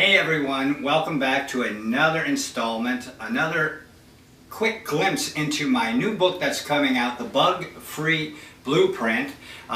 Hey everyone, welcome back to another installment, another quick glimpse into my new book that's coming out, The Bug-Free Blueprint.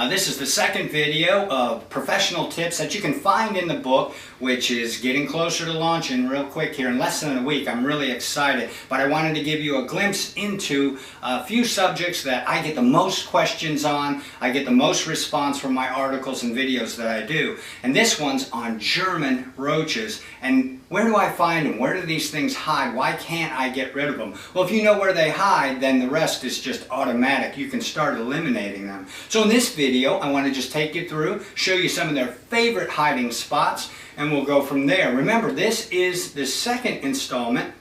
This is the second video of professional tips that you can find in the book, which is getting closer to launching real quick here in less than a week. I'm really excited, but I wanted to give you a glimpse into a few subjects that I get the most questions on, I get the most response from my articles and videos that I do. And this one's on German roaches. And where do I find them? Where do these things hide? Why can't I get rid of them? Well, if you know where they hide, then the rest is just automatic. You can start eliminating them. So in this video, I want to just take you through, show you some of their favorite hiding spots, and we'll go from there. Remember, this is the second installment.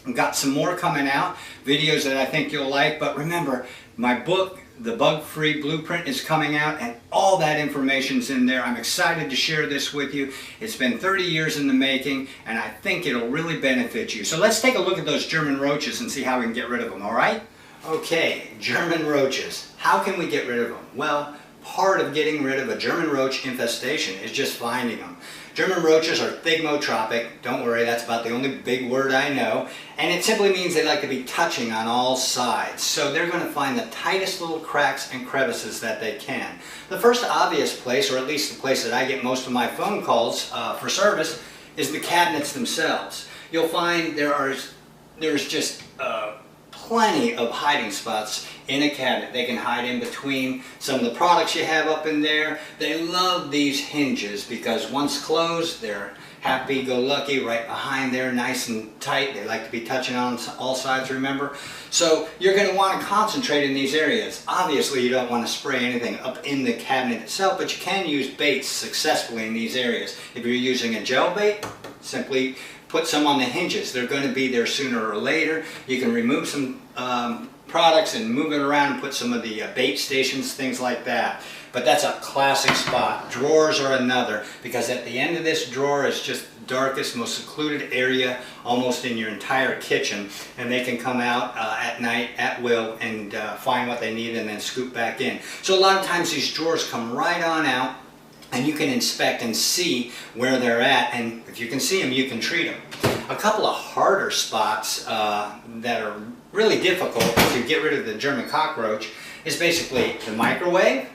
I've got some more coming out, videos that I think you'll like, but remember, my book, The Bug-Free Blueprint, is coming out, and all that information's in there. I'm excited to share this with you. It's been 30 years in the making, and I think it'll really benefit you. So let's take a look at those German roaches and see how we can get rid of them, all right? Okay, German roaches. How can we get rid of them? Well, part of getting rid of a German roach infestation is just finding them. German roaches are thigmotropic. Don't worry, that's about the only big word I know. And it simply means they like to be touching on all sides. So they're going to find the tightest little cracks and crevices that they can. The first obvious place, or at least the place that I get most of my phone calls for service, is the cabinets themselves. You'll find there's just plenty of hiding spots in a cabinet. They can hide in between some of the products you have up in there. They love these hinges because once closed, they're happy-go-lucky right behind there, nice and tight. They like to be touching on all sides, remember? So you're going to want to concentrate in these areas. Obviously, you don't want to spray anything up in the cabinet itself, but you can use baits successfully in these areas. If you're using a gel bait, simply put some on the hinges. They're going to be there sooner or later. You can remove some products and move it around and put some of the bait stations, things like that. But that's a classic spot. Drawers are another, because at the end of this drawer is just the darkest, most secluded area almost in your entire kitchen, and they can come out at night at will and find what they need and then scoop back in. So a lot of times these drawers come right on out, and you can inspect and see where they're at, and if you can see them, you can treat them. A couple of harder spots that are really difficult to get rid of the German cockroach is basically the microwave.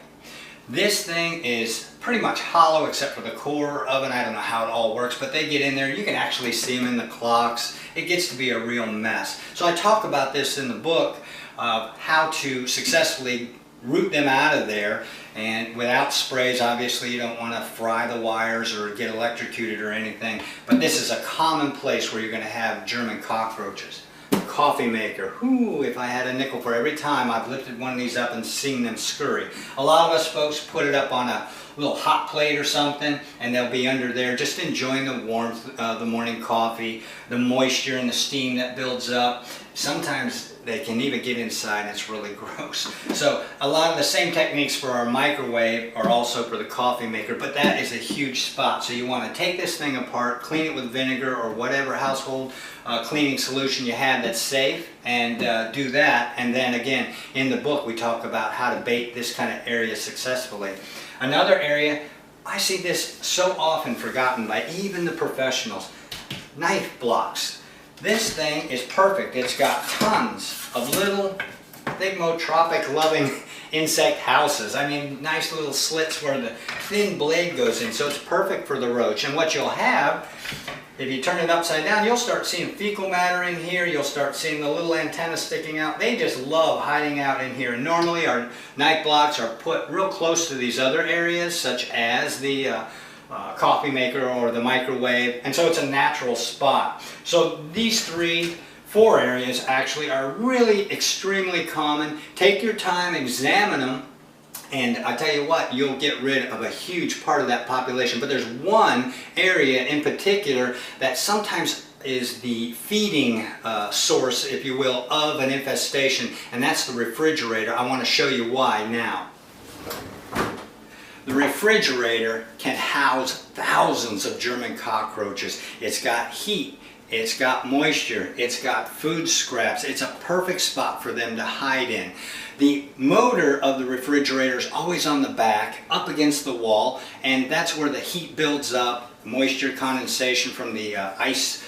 This thing is pretty much hollow except for the core oven. I don't know how it all works, but they get in there. You can actually see them in the clocks. It gets to be a real mess. So I talk about this in the book, how to successfully root them out of there, and without sprays. Obviously you don't want to fry the wires or get electrocuted or anything, but this is a common place where you're going to have German cockroaches. Coffee maker. Whoo, if I had a nickel for every time I've lifted one of these up and seen them scurry. A lot of us folks put it up on a little hot plate or something, and they'll be under there just enjoying the warmth of the morning coffee, the moisture and the steam that builds up. Sometimes they can even get inside, and it's really gross. So a lot of the same techniques for our microwave are also for the coffee maker, but that is a huge spot. So you want to take this thing apart, clean it with vinegar or whatever household cleaning solution you have that's safe, and do that. And then again, in the book we talk about how to bait this kind of area successfully. Another area, I see this so often forgotten by even the professionals, knife blocks. This thing is perfect. It's got tons of little thigmotropic loving insect houses. I mean, nice little slits where the thin blade goes in, so it's perfect for the roach. And what you'll have, if you turn it upside down, you'll start seeing fecal matter in here. You'll start seeing the little antennas sticking out. They just love hiding out in here. And normally our knife blocks are put real close to these other areas, such as the coffee maker or the microwave, and so it's a natural spot. So these four areas actually are really extremely common. Take your time, examine them, and I tell you what, you'll get rid of a huge part of that population. But there's one area in particular that sometimes is the feeding source, if you will, of an infestation, and that's the refrigerator. I want to show you why now. The refrigerator can house thousands of German cockroaches. It's got heat, it's got moisture, it's got food scraps. It's a perfect spot for them to hide in. The motor of the refrigerator is always on the back, up against the wall, and that's where the heat builds up, moisture condensation from the ice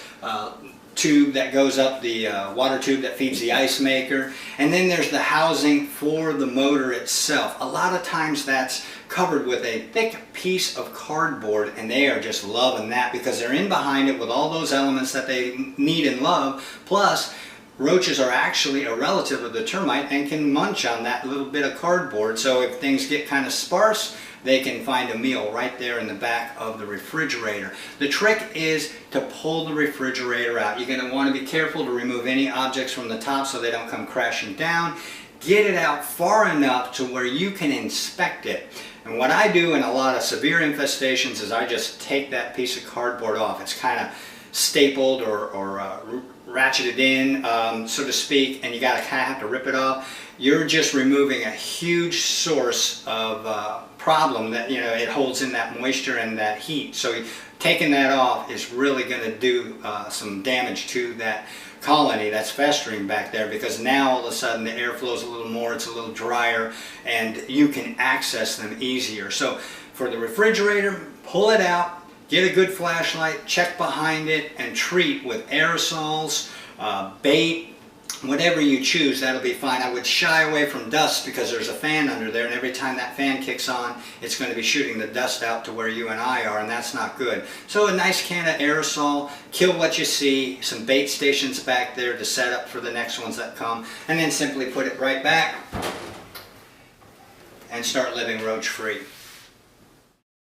tube that goes up the water tube that feeds the ice maker. And then there's the housing for the motor itself. A lot of times that's covered with a thick piece of cardboard, and they are just loving that because they're in behind it with all those elements that they need and love. Plus, roaches are actually a relative of the termite and can munch on that little bit of cardboard. So if things get kind of sparse, they can find a meal right there in the back of the refrigerator. The trick is to pull the refrigerator out. You're going to want to be careful to remove any objects from the top so they don't come crashing down. Get it out far enough to where you can inspect it. And what I do in a lot of severe infestations is I just take that piece of cardboard off. It's kind of stapled or ratcheted in, so to speak, and you got to kind of have to rip it off. You're just removing a huge source of problem that, you know, it holds in that moisture and that heat. So taking that off is really going to do some damage to that colony that's festering back there, because now all of a sudden the air flows a little more, it's a little drier, and you can access them easier. So for the refrigerator, pull it out, get a good flashlight, check behind it, and treat with aerosols, bait, whatever you choose, that'll be fine. I would shy away from dust because there's a fan under there, and every time that fan kicks on, it's going to be shooting the dust out to where you and I are, and that's not good. So a nice can of aerosol, kill what you see, some bait stations back there to set up for the next ones that come, and then simply put it right back and start living roach free.